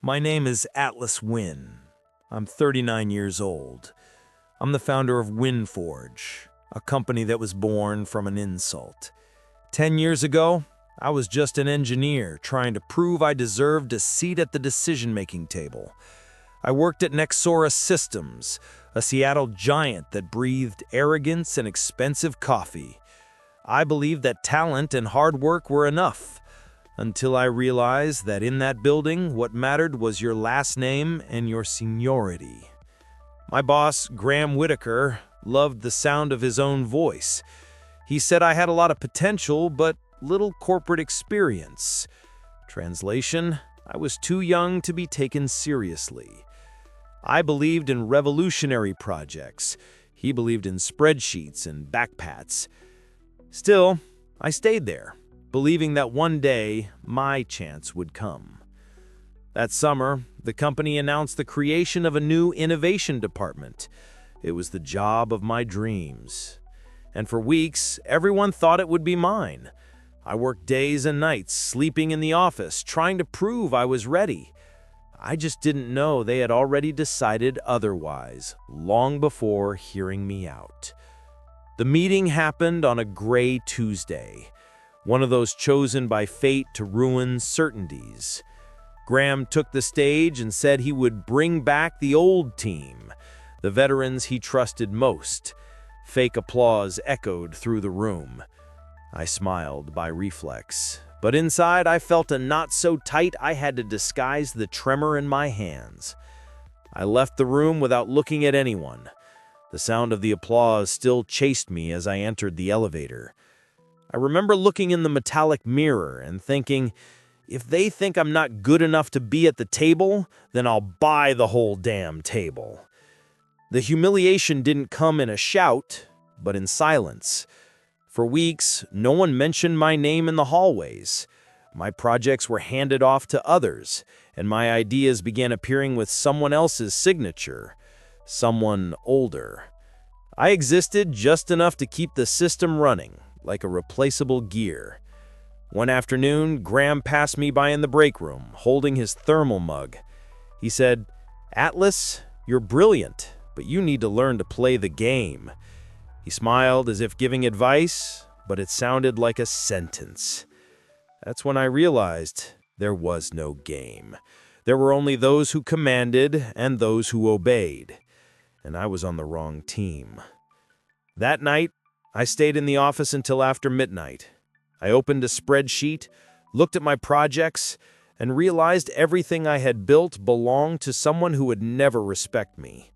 My name is Atlas Wynn. I'm 39 years old. I'm the founder of WynnForge, a company that was born from an insult. 10 years ago, I was just an engineer trying to prove I deserved a seat at the decision-making table. I worked at Nexora Systems, a Seattle giant that breathed arrogance and expensive coffee. I believed that talent and hard work were enough, until I realized that in that building, what mattered was your last name and your seniority. My boss, Graham Whitaker, loved the sound of his own voice. He said I had a lot of potential, but little corporate experience. Translation, I was too young to be taken seriously. I believed in revolutionary projects. He believed in spreadsheets and backpats. Still, I stayed there, believing that one day my chance would come. That summer, the company announced the creation of a new innovation department. It was the job of my dreams. And for weeks, everyone thought it would be mine. I worked days and nights, sleeping in the office, trying to prove I was ready. I just didn't know they had already decided otherwise, long before hearing me out. The meeting happened on a gray Tuesday, one of those chosen by fate to ruin certainties. Graham took the stage and said he would bring back the old team, the veterans he trusted most. Fake applause echoed through the room. I smiled by reflex, but inside I felt a knot so tight I had to disguise the tremor in my hands. I left the room without looking at anyone. The sound of the applause still chased me as I entered the elevator. I remember looking in the metallic mirror and thinking, if they think I'm not good enough to be at the table, then I'll buy the whole damn table. The humiliation didn't come in a shout, but in silence. For weeks, no one mentioned my name in the hallways. My projects were handed off to others, and my ideas began appearing with someone else's signature, someone older. I existed just enough to keep the system running, like a replaceable gear. One afternoon, Graham passed me by in the break room, holding his thermal mug. He said, "Atlas, you're brilliant, but you need to learn to play the game." He smiled as if giving advice, but it sounded like a sentence. That's when I realized there was no game. There were only those who commanded and those who obeyed, and I was on the wrong team. That night, I stayed in the office until after midnight. I opened a spreadsheet, looked at my projects, and realized everything I had built belonged to someone who would never respect me.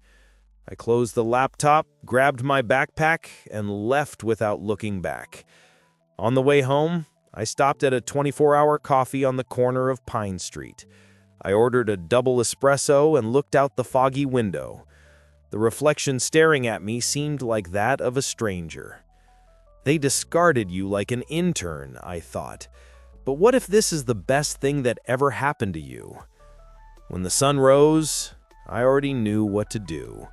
I closed the laptop, grabbed my backpack, and left without looking back. On the way home, I stopped at a 24-hour coffee on the corner of Pine Street. I ordered a double espresso and looked out the foggy window. The reflection staring at me seemed like that of a stranger. They discarded you like an intern, I thought. But what if this is the best thing that ever happened to you? When the sun rose, I already knew what to do.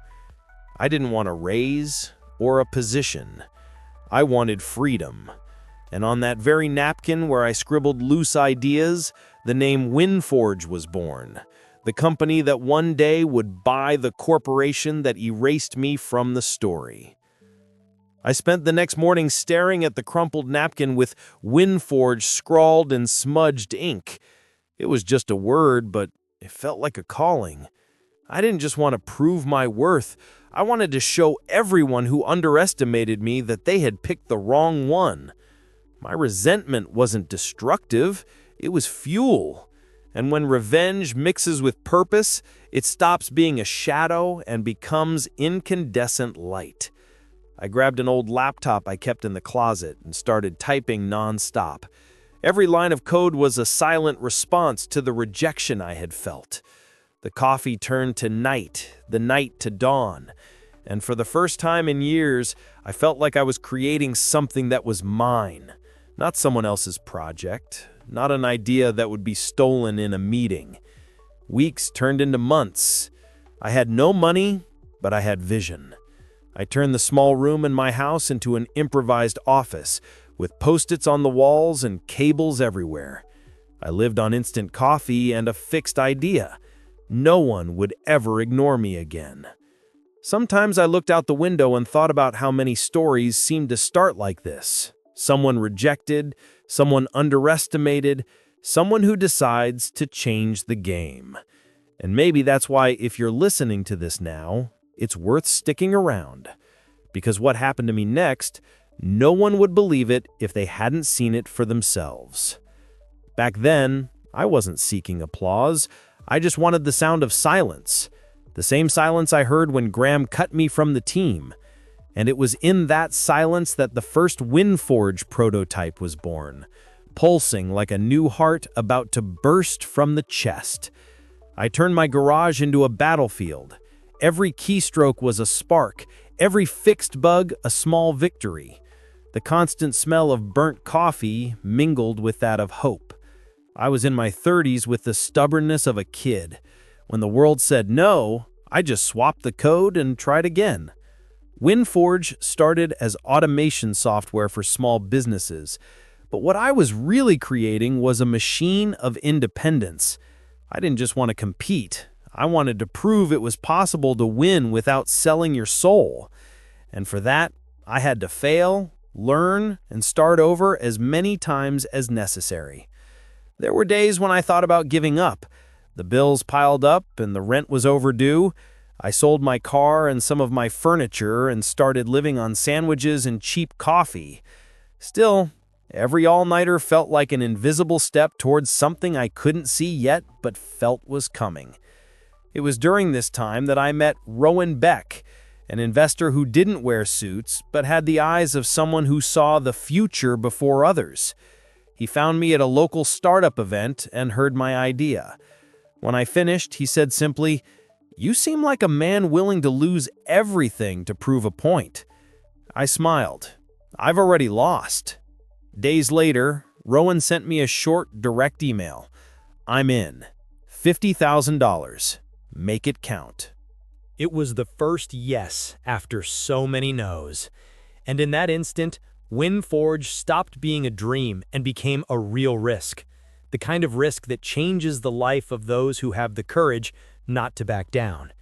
I didn't want a raise or a position. I wanted freedom. And on that very napkin where I scribbled loose ideas, the name WynnForge was born. The company that one day would buy the corporation that erased me from the story. I spent the next morning staring at the crumpled napkin with WynnForge scrawled in smudged ink. It was just a word, but it felt like a calling. I didn't just want to prove my worth. I wanted to show everyone who underestimated me that they had picked the wrong one. My resentment wasn't destructive, it was fuel. And when revenge mixes with purpose, it stops being a shadow and becomes incandescent light. I grabbed an old laptop I kept in the closet and started typing nonstop. Every line of code was a silent response to the rejection I had felt. The coffee turned to night, the night to dawn. And for the first time in years, I felt like I was creating something that was mine, not someone else's project, not an idea that would be stolen in a meeting. Weeks turned into months. I had no money, but I had vision. I turned the small room in my house into an improvised office with Post-its on the walls and cables everywhere. I lived on instant coffee and a fixed idea. No one would ever ignore me again. Sometimes I looked out the window and thought about how many stories seemed to start like this. Someone rejected, someone underestimated, someone who decides to change the game. And maybe that's why, if you're listening to this now, it's worth sticking around. Because what happened to me next, no one would believe it if they hadn't seen it for themselves. Back then, I wasn't seeking applause. I just wanted the sound of silence. The same silence I heard when Graham cut me from the team. And it was in that silence that the first WynnForge prototype was born, pulsing like a new heart about to burst from the chest. I turned my garage into a battlefield. Every keystroke was a spark, every fixed bug a small victory. The constant smell of burnt coffee mingled with that of hope. I was in my 30s with the stubbornness of a kid. When the world said no, I just swapped the code and tried again. WynnForge started as automation software for small businesses, but what I was really creating was a machine of independence. I didn't just want to compete. I wanted to prove it was possible to win without selling your soul. And for that, I had to fail, learn, and start over as many times as necessary. There were days when I thought about giving up. The bills piled up and the rent was overdue. I sold my car and some of my furniture and started living on sandwiches and cheap coffee. Still, every all-nighter felt like an invisible step towards something I couldn't see yet but felt was coming. It was during this time that I met Rowan Beck, an investor who didn't wear suits but had the eyes of someone who saw the future before others. He found me at a local startup event and heard my idea. When I finished, he said simply, "You seem like a man willing to lose everything to prove a point." I smiled. I've already lost. Days later, Rowan sent me a short, direct email. "I'm in. $50,000. Make it count." It was the first yes after so many no's. And in that instant, WynnForge stopped being a dream and became a real risk. The kind of risk that changes the life of those who have the courage not to back down.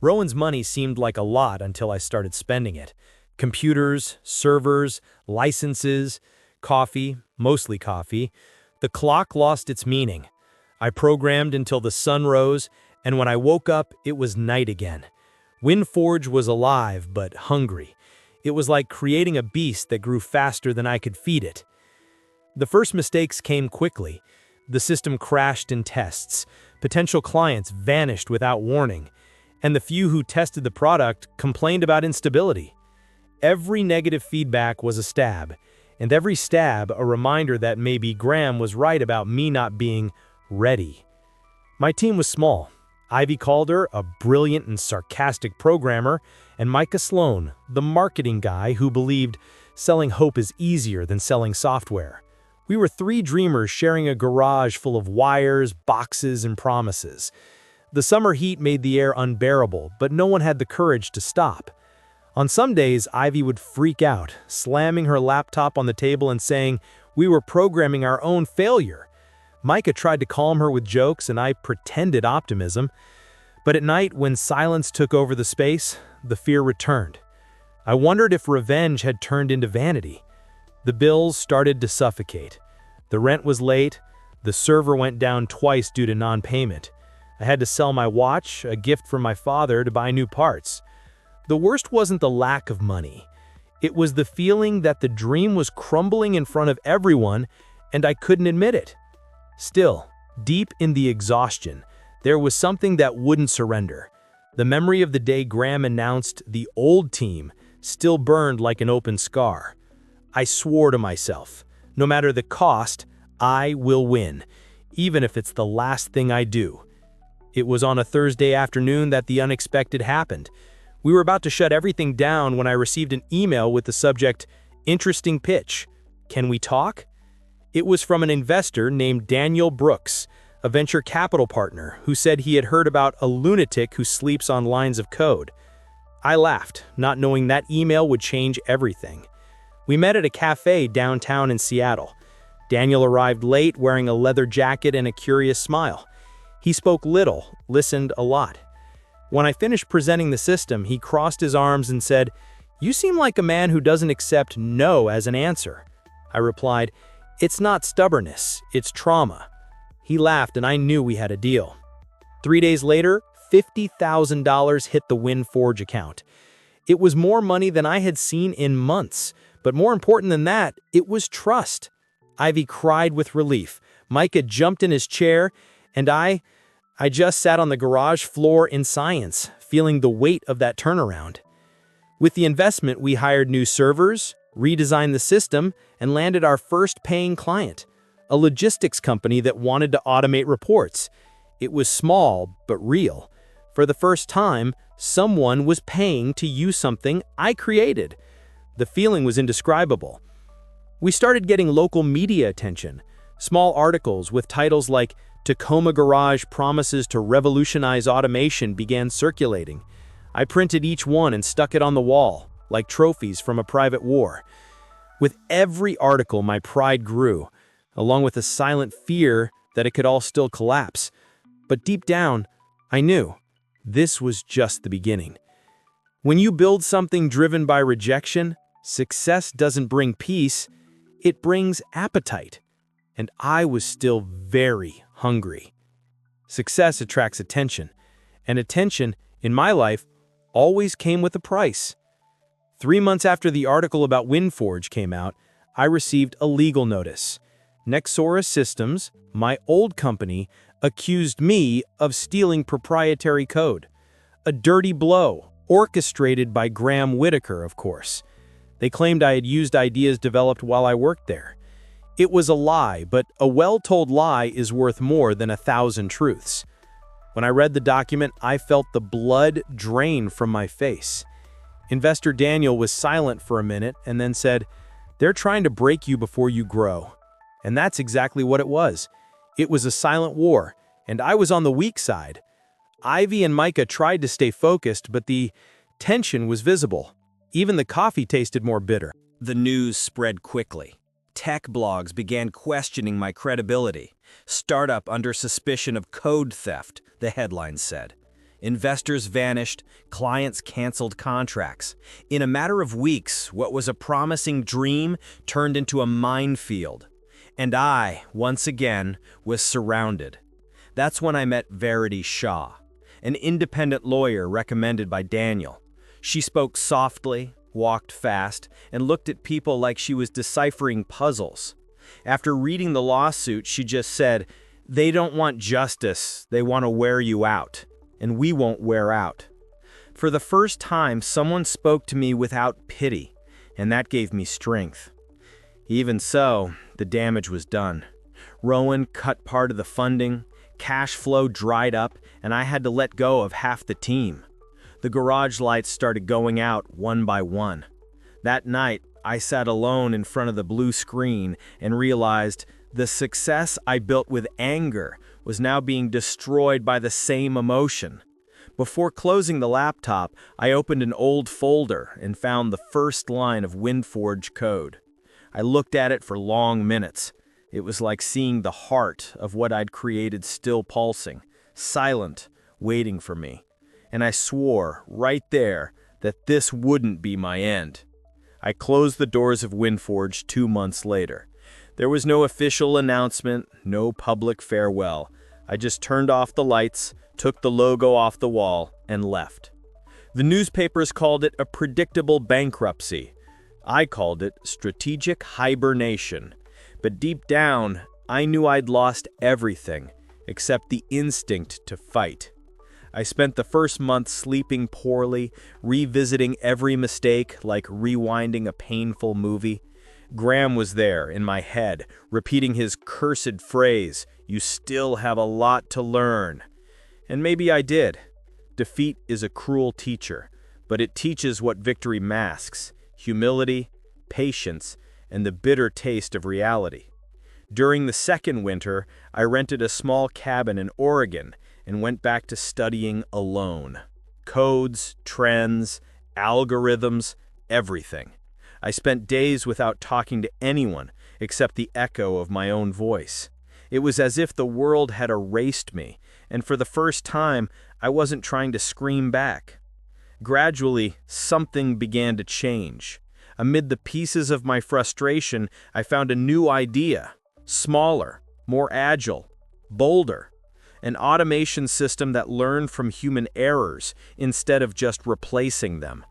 Rowan's money seemed like a lot until I started spending it. Computers, servers, licenses, coffee, mostly coffee. The clock lost its meaning. I programmed until the sun rose, and when I woke up, it was night again. WynnForge was alive, but hungry. It was like creating a beast that grew faster than I could feed it. The first mistakes came quickly. The system crashed in tests. Potential clients vanished without warning. And the few who tested the product complained about instability. Every negative feedback was a stab, and every stab a reminder that maybe Graham was right about me not being ready. My team was small. Ivy Calder, a brilliant and sarcastic programmer, and Micah Sloan, the marketing guy who believed selling hope is easier than selling software. We were three dreamers sharing a garage full of wires, boxes, and promises. The summer heat made the air unbearable, but no one had the courage to stop. On some days, Ivy would freak out, slamming her laptop on the table and saying we were programming our own failure. Micah tried to calm her with jokes, and I pretended optimism. But at night, when silence took over the space, the fear returned. I wondered if revenge had turned into vanity. The bills started to suffocate. The rent was late. The server went down twice due to non-payment. I had to sell my watch, a gift from my father, to buy new parts. The worst wasn't the lack of money. It was the feeling that the dream was crumbling in front of everyone, and I couldn't admit it. Still, deep in the exhaustion, there was something that wouldn't surrender. The memory of the day Graham announced the old team still burned like an open scar. I swore to myself, no matter the cost, I will win, even if it's the last thing I do. It was on a Thursday afternoon that the unexpected happened. We were about to shut everything down when I received an email with the subject, "Interesting pitch. Can we talk?" It was from an investor named Daniel Brooks, a venture capital partner who said he had heard about a lunatic who sleeps on lines of code. I laughed, not knowing that email would change everything. We met at a cafe downtown in Seattle. Daniel arrived late, wearing a leather jacket and a curious smile. He spoke little, listened a lot. When I finished presenting the system, he crossed his arms and said, "You seem like a man who doesn't accept no as an answer." I replied, "It's not stubbornness, it's trauma." He laughed and I knew we had a deal. 3 days later, $50,000 hit the WynnForge account. It was more money than I had seen in months, but more important than that, it was trust. Ivy cried with relief. Micah jumped in his chair, and I just sat on the garage floor in silence, feeling the weight of that turnaround. With the investment, we hired new servers, redesigned the system, and landed our first paying client, a logistics company that wanted to automate reports. It was small, but real. For the first time, someone was paying to use something I created. The feeling was indescribable. We started getting local media attention. Small articles with titles like "Tacoma Garage Promises to Revolutionize Automation" began circulating. I printed each one and stuck it on the wall, like trophies from a private war. With every article, my pride grew, along with a silent fear that it could all still collapse. But deep down, I knew this was just the beginning. When you build something driven by rejection, success doesn't bring peace, it brings appetite. And I was still very hungry. Success attracts attention, and attention, in my life, always came with a price. 3 months after the article about WynnForge came out, I received a legal notice. Nexora Systems, my old company, accused me of stealing proprietary code. A dirty blow, orchestrated by Graham Whitaker, of course. They claimed I had used ideas developed while I worked there. It was a lie, but a well-told lie is worth more than 1,000 truths. When I read the document, I felt the blood drain from my face. Investor Daniel was silent for a minute and then said, "They're trying to break you before you grow." And that's exactly what it was. It was a silent war, and I was on the weak side. Ivy and Micah tried to stay focused, but the tension was visible. Even the coffee tasted more bitter. The news spread quickly. Tech blogs began questioning my credibility. "Startup under suspicion of code theft," the headlines said. Investors vanished, clients canceled contracts. In a matter of weeks, what was a promising dream turned into a minefield. And I, once again, was surrounded. That's when I met Verity Shaw, an independent lawyer recommended by Daniel. She spoke softly, walked fast, and looked at people like she was deciphering puzzles. After reading the lawsuit, she just said, "They don't want justice, they want to wear you out, and we won't wear out." For the first time, someone spoke to me without pity, and that gave me strength. Even so, the damage was done. Rowan cut part of the funding, cash flow dried up, and I had to let go of half the team. The garage lights started going out one by one. That night, I sat alone in front of the blue screen and realized the success I built with anger was now being destroyed by the same emotion. Before closing the laptop, I opened an old folder and found the first line of WynnForge code. I looked at it for long minutes. It was like seeing the heart of what I'd created still pulsing, silent, waiting for me. And I swore right there that this wouldn't be my end. I closed the doors of WynnForge 2 months later. There was no official announcement, no public farewell. I just turned off the lights, took the logo off the wall, and left. The newspapers called it a predictable bankruptcy. I called it strategic hibernation. But deep down, I knew I'd lost everything except the instinct to fight. I spent the first month sleeping poorly, revisiting every mistake like rewinding a painful movie. Graham was there in my head, repeating his cursed phrase, "You still have a lot to learn." And maybe I did. Defeat is a cruel teacher, but it teaches what victory masks: humility, patience, and the bitter taste of reality. During the second winter, I rented a small cabin in Oregon and went back to studying alone. Codes, trends, algorithms, everything. I spent days without talking to anyone, except the echo of my own voice. It was as if the world had erased me, and for the first time, I wasn't trying to scream back. Gradually, something began to change. Amid the pieces of my frustration, I found a new idea. Smaller, more agile, bolder. An automation system that learned from human errors instead of just replacing them.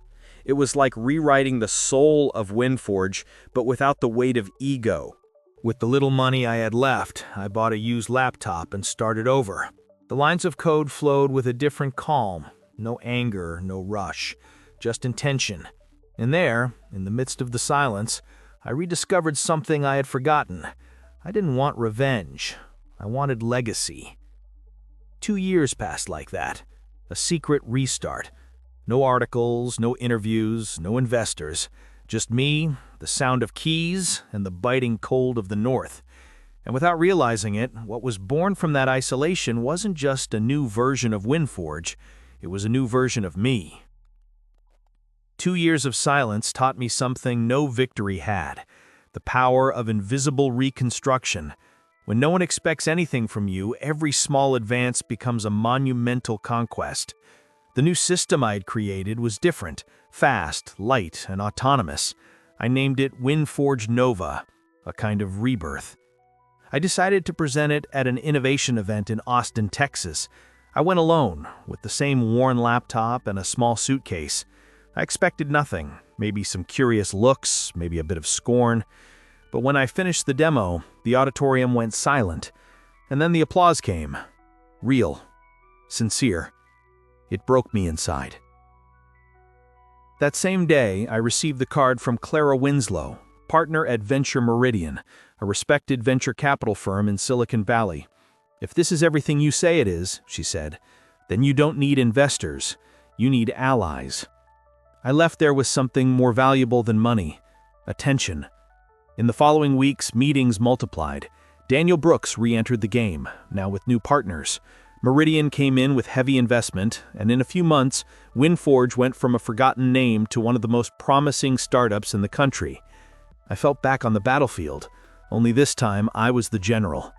It was like rewriting the soul of WynnForge, but without the weight of ego. With the little money I had left, I bought a used laptop and started over. The lines of code flowed with a different calm. No anger, no rush, just intention. And there, in the midst of the silence, I rediscovered something I had forgotten. I didn't want revenge. I wanted legacy. 2 years passed like that. A secret restart. No articles, no interviews, no investors. Just me, the sound of keys, and the biting cold of the North. And without realizing it, what was born from that isolation wasn't just a new version of WynnForge, it was a new version of me. 2 years of silence taught me something no victory had. The power of invisible reconstruction. When no one expects anything from you, every small advance becomes a monumental conquest. The new system I had created was different, fast, light, and autonomous. I named it WynnForge Nova, a kind of rebirth. I decided to present it at an innovation event in Austin, Texas. I went alone, with the same worn laptop and a small suitcase. I expected nothing, maybe some curious looks, maybe a bit of scorn. But when I finished the demo, the auditorium went silent, and then the applause came. Real, sincere. It broke me inside. That same day, I received the card from Clara Winslow, partner at Venture Meridian, a respected venture capital firm in Silicon Valley. "If this is everything you say it is," she said, "then you don't need investors. You need allies." I left there with something more valuable than money: attention. In the following weeks, meetings multiplied. Daniel Brooks re-entered the game, now with new partners. Meridian came in with heavy investment, and in a few months, WynnForge went from a forgotten name to one of the most promising startups in the country. I felt back on the battlefield, only this time I was the general.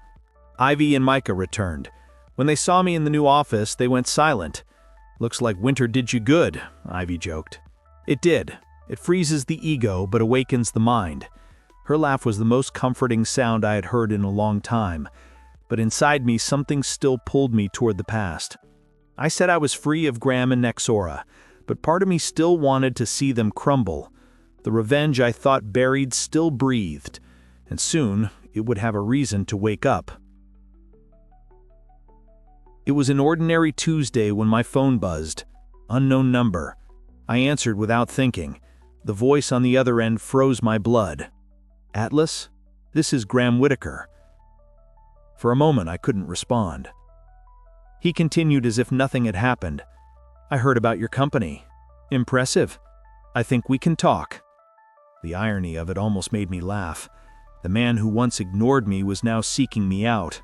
Ivy and Micah returned. When they saw me in the new office, they went silent. "Looks like winter did you good," Ivy joked. It did. It freezes the ego but awakens the mind. Her laugh was the most comforting sound I had heard in a long time. But inside me, something still pulled me toward the past. I said I was free of Graham and Nexora, but part of me still wanted to see them crumble. The revenge I thought buried still breathed, and soon it would have a reason to wake up. It was an ordinary Tuesday when my phone buzzed. Unknown number. I answered without thinking. The voice on the other end froze my blood. "Atlas? This is Graham Whitaker." For a moment, I couldn't respond. He continued as if nothing had happened. "I heard about your company. Impressive. I think we can talk." The irony of it almost made me laugh. The man who once ignored me was now seeking me out.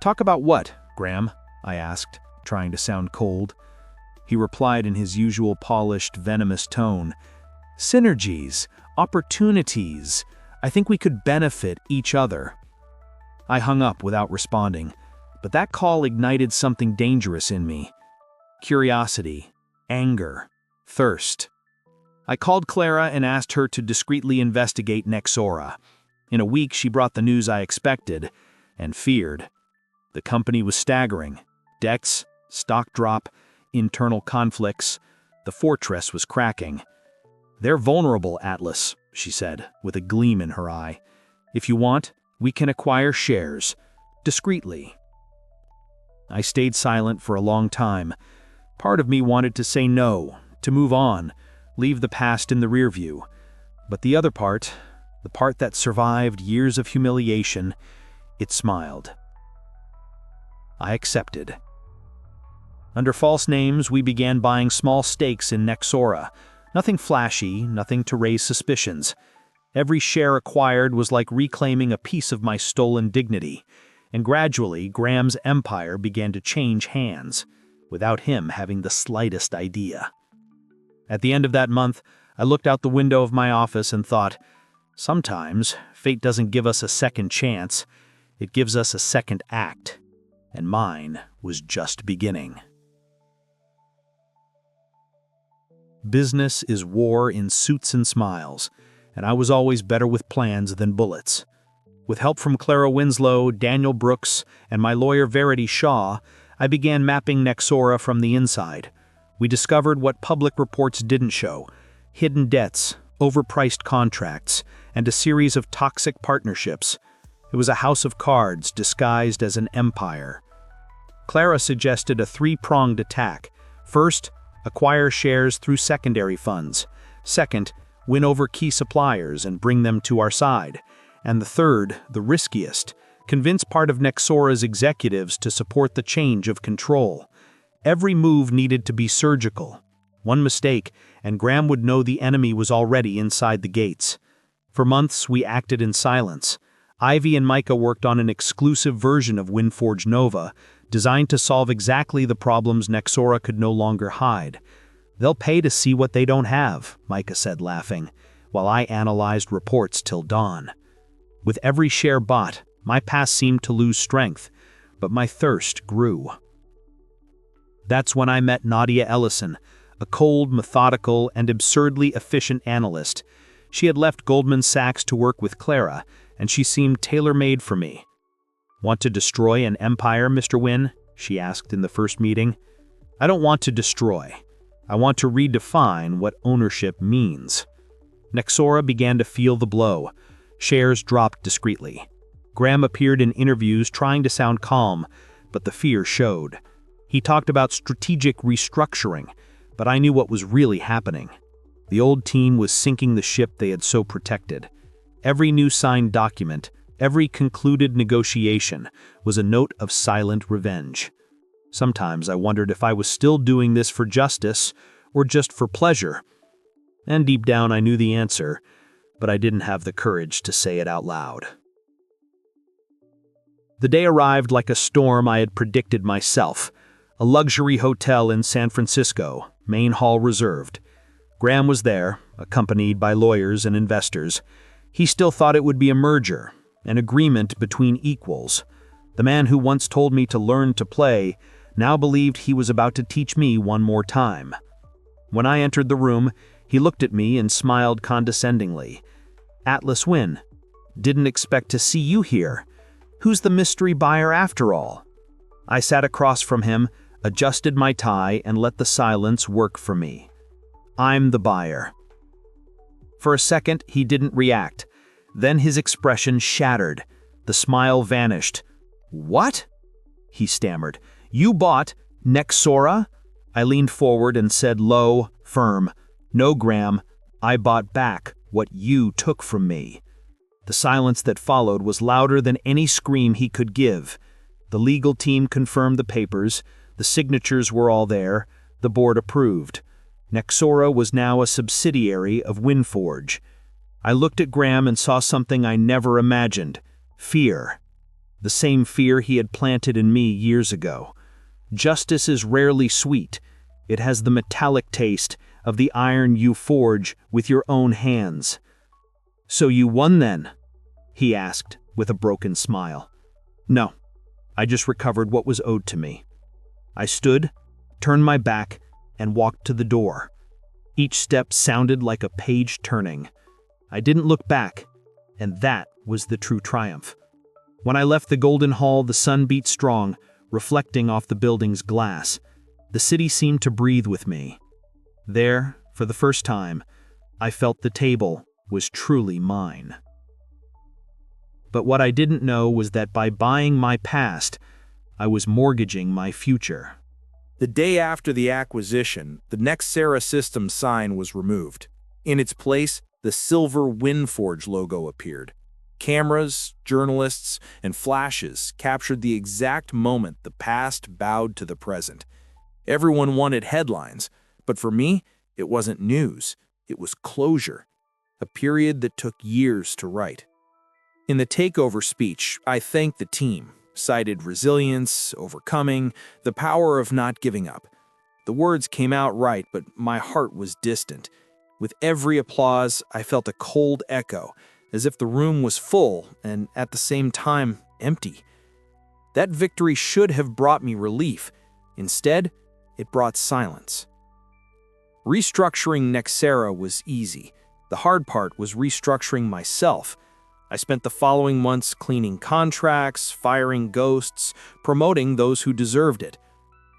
"Talk about what, Graham?" I asked, trying to sound cold. He replied in his usual polished, venomous tone. "Synergies, opportunities. I think we could benefit each other." I hung up without responding, but that call ignited something dangerous in me. Curiosity, anger, thirst. I called Clara and asked her to discreetly investigate Nexora. In a week, she brought the news I expected and feared. The company was staggering. Debts, stock drop, internal conflicts. The fortress was cracking. "They're vulnerable, Atlas," she said, with a gleam in her eye. "If you want, we can acquire shares, discreetly." I stayed silent for a long time. Part of me wanted to say no, to move on, leave the past in the rear view. But the other part, the part that survived years of humiliation, it smiled. I accepted. Under false names, we began buying small stakes in Nexora. Nothing flashy, nothing to raise suspicions. Every share acquired was like reclaiming a piece of my stolen dignity. And gradually, Graham's empire began to change hands, without him having the slightest idea. At the end of that month, I looked out the window of my office and thought, Sometimes, fate doesn't give us a second chance, it gives us a second act. And mine was just beginning. Business is war in suits and smiles, and I was always better with plans than bullets. With help from Clara Winslow, Daniel Brooks, and my lawyer Verity Shaw, I began mapping Nexora from the inside. We discovered what public reports didn't show: hidden debts, overpriced contracts, and a series of toxic partnerships. It was a house of cards disguised as an empire. Clara suggested a three-pronged attack. First, acquire shares through secondary funds. Second, win over key suppliers and bring them to our side. And the third, the riskiest, convince part of Nexora's executives to support the change of control. Every move needed to be surgical. One mistake, and Graham would know the enemy was already inside the gates. For months, we acted in silence. Ivy and Micah worked on an exclusive version of WynnForge Nova, designed to solve exactly the problems Nexora could no longer hide. "They'll pay to see what they don't have," Micah said, laughing, while I analyzed reports till dawn. With every share bought, my past seemed to lose strength, but my thirst grew. That's when I met Nadia Ellison, a cold, methodical, and absurdly efficient analyst. She had left Goldman Sachs to work with Clara, and she seemed tailor-made for me. "Want to destroy an empire, Mr. Wynn?" she asked in the first meeting. "I don't want to destroy. I want to redefine what ownership means." Nexora began to feel the blow. Shares dropped discreetly. Graham appeared in interviews trying to sound calm, but the fear showed. He talked about strategic restructuring, but I knew what was really happening. The old team was sinking the ship they had so protected. Every new signed document, every concluded negotiation, was a note of silent revenge. Sometimes I wondered if I was still doing this for justice or just for pleasure. And deep down I knew the answer, but I didn't have the courage to say it out loud. The day arrived like a storm I had predicted myself. A luxury hotel in San Francisco, main hall reserved. Graham was there, accompanied by lawyers and investors. He still thought it would be a merger, an agreement between equals. The man who once told me to learn to play now believed he was about to teach me one more time. When I entered the room, he looked at me and smiled condescendingly. "Atlas Wynn, didn't expect to see you here. Who's the mystery buyer after all?" I sat across from him, adjusted my tie, and let the silence work for me. "I'm the buyer." For a second, he didn't react. Then his expression shattered. The smile vanished. "What?" he stammered. "You bought Nexora?" I leaned forward and said low, firm, "No, Graham, I bought back what you took from me." The silence that followed was louder than any scream he could give. The legal team confirmed the papers, the signatures were all there, the board approved. Nexora was now a subsidiary of WynnForge. I looked at Graham and saw something I never imagined: fear. The same fear he had planted in me years ago. Justice is rarely sweet. It has the metallic taste of the iron you forge with your own hands. "So you won then?" he asked with a broken smile. "No, I just recovered what was owed to me." I stood, turned my back, and walked to the door. Each step sounded like a page turning. I didn't look back, and that was the true triumph. When I left the Golden Hall, the sun beat strong, reflecting off the building's glass. The city seemed to breathe with me. There, for the first time, I felt the table was truly mine. But what I didn't know was that by buying my past, I was mortgaging my future. The day after the acquisition, the Nexera system sign was removed. In its place, the silver WynnForge logo appeared. Cameras, journalists, and flashes captured the exact moment the past bowed to the present. Everyone wanted headlines, but for me, it wasn't news. It was closure, a period that took years to write. In the takeover speech, I thanked the team, cited resilience, overcoming, the power of not giving up. The words came out right, but my heart was distant. With every applause, I felt a cold echo, as if the room was full and at the same time empty. That victory should have brought me relief. Instead, it brought silence. Restructuring Nexera was easy. The hard part was restructuring myself. I spent the following months cleaning contracts, firing ghosts, promoting those who deserved it.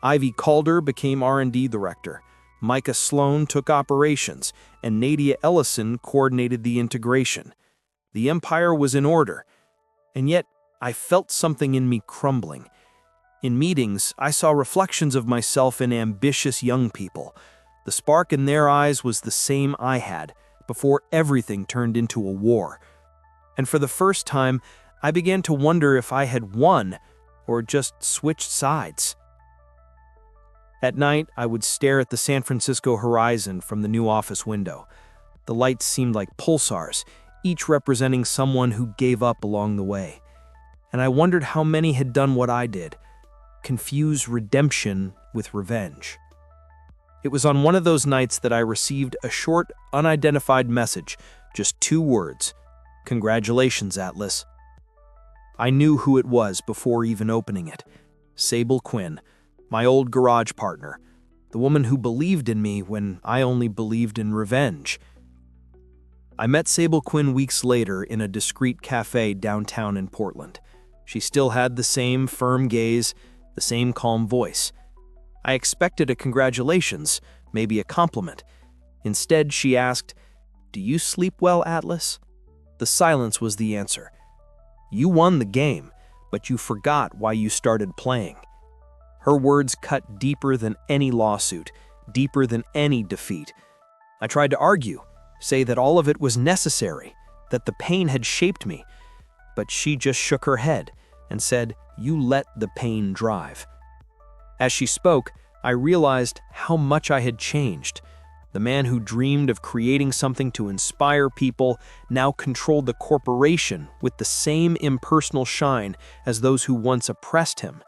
Ivy Calder became R&D director. Micah Sloan took operations, and Nadia Ellison coordinated the integration. The empire was in order, and yet I felt something in me crumbling. In meetings, I saw reflections of myself in ambitious young people. The spark in their eyes was the same I had, before everything turned into a war. And for the first time, I began to wonder if I had won or just switched sides. At night, I would stare at the San Francisco horizon from the new office window. The lights seemed like pulsars, each representing someone who gave up along the way. And I wondered how many had done what I did, confuse redemption with revenge. It was on one of those nights that I received a short, unidentified message, just 2 words. "Congratulations, Atlas." I knew who it was before even opening it. Sable Quinn, my old garage partner, the woman who believed in me when I only believed in revenge. I met Sable Quinn weeks later in a discreet cafe downtown in Portland. She still had the same firm gaze, the same calm voice. I expected a congratulations, maybe a compliment. Instead, she asked, "Do you sleep well, Atlas?" The silence was the answer. "You won the game, but you forgot why you started playing." Her words cut deeper than any lawsuit, deeper than any defeat. I tried to argue, say that all of it was necessary, that the pain had shaped me, but she just shook her head and said, "You let the pain drive." As she spoke, I realized how much I had changed. The man who dreamed of creating something to inspire people now controlled the corporation with the same impersonal shine as those who once oppressed him.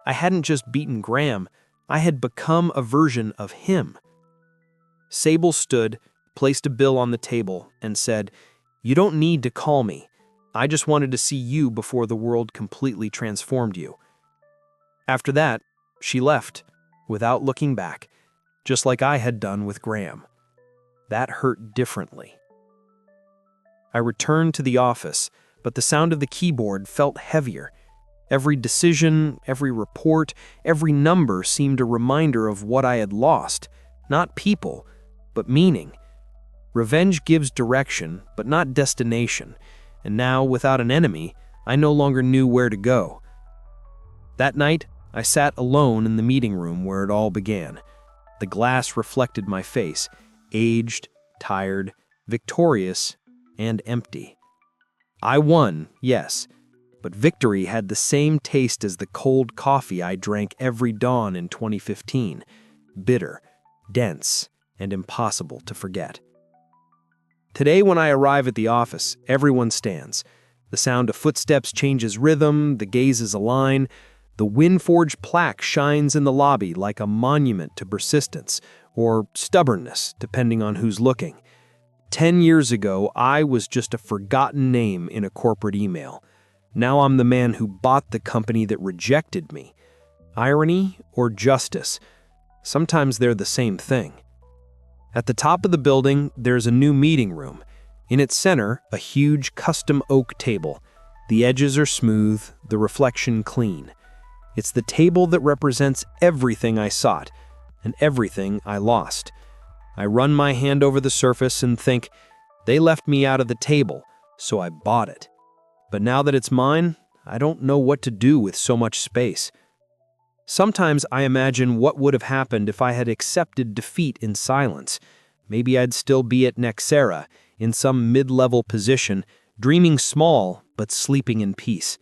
I hadn't just beaten Graham, I had become a version of him. Sable stood, placed a bill on the table, and said, "You don't need to call me. I just wanted to see you before the world completely transformed you." After that, she left, without looking back, just like I had done with Graham. That hurt differently. I returned to the office, but the sound of the keyboard felt heavier. Every decision, every report, every number seemed a reminder of what I had lost. Not people, but meaning. Revenge gives direction, but not destination. And now, without an enemy, I no longer knew where to go. That night, I sat alone in the meeting room where it all began. The glass reflected my face, aged, tired, victorious, and empty. I won, yes, but victory had the same taste as the cold coffee I drank every dawn in 2015, bitter, dense, and impossible to forget. Today, when I arrive at the office, everyone stands. The sound of footsteps changes rhythm, the gazes align. The WynnForge plaque shines in the lobby like a monument to persistence, or stubbornness, depending on who's looking. 10 years ago, I was just a forgotten name in a corporate email. Now I'm the man who bought the company that rejected me. Irony or justice? Sometimes they're the same thing. At the top of the building, there's a new meeting room. In its center, a huge custom oak table. The edges are smooth, the reflection clean. It's the table that represents everything I sought and everything I lost. I run my hand over the surface and think, they left me out of the table, so I bought it. But now that it's mine, I don't know what to do with so much space. Sometimes I imagine what would have happened if I had accepted defeat in silence. Maybe I'd still be at Nexera, in some mid-level position, dreaming small but sleeping in peace.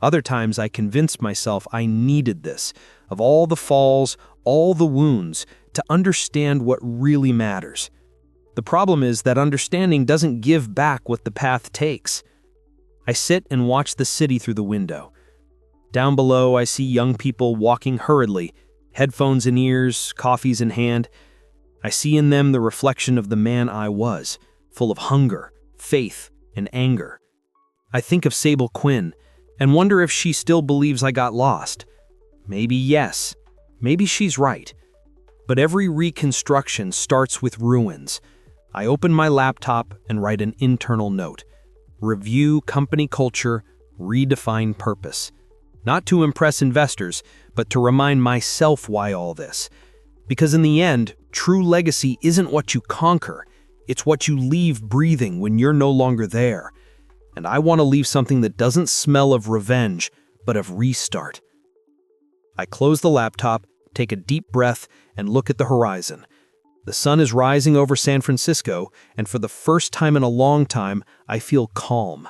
Other times I convinced myself I needed this, of all the falls, all the wounds, to understand what really matters. The problem is that understanding doesn't give back what the path takes. I sit and watch the city through the window. Down below, I see young people walking hurriedly, headphones in ears, coffees in hand. I see in them the reflection of the man I was, full of hunger, faith, and anger. I think of Sable Quinn and wonder if she still believes I got lost. Maybe yes, maybe she's right. But every reconstruction starts with ruins. I open my laptop and write an internal note. Review company culture, redefine purpose. Not to impress investors, but to remind myself why all this. Because in the end, true legacy isn't what you conquer, it's what you leave breathing when you're no longer there. And I want to leave something that doesn't smell of revenge, but of restart. I close the laptop, take a deep breath, and look at the horizon. The sun is rising over San Francisco, and for the first time in a long time, I feel calm.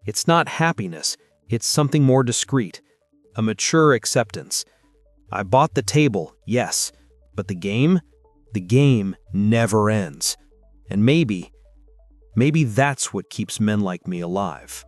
It's not happiness, it's something more discreet. A mature acceptance. I bought the table, yes, but the game never ends. And maybe that's what keeps men like me alive.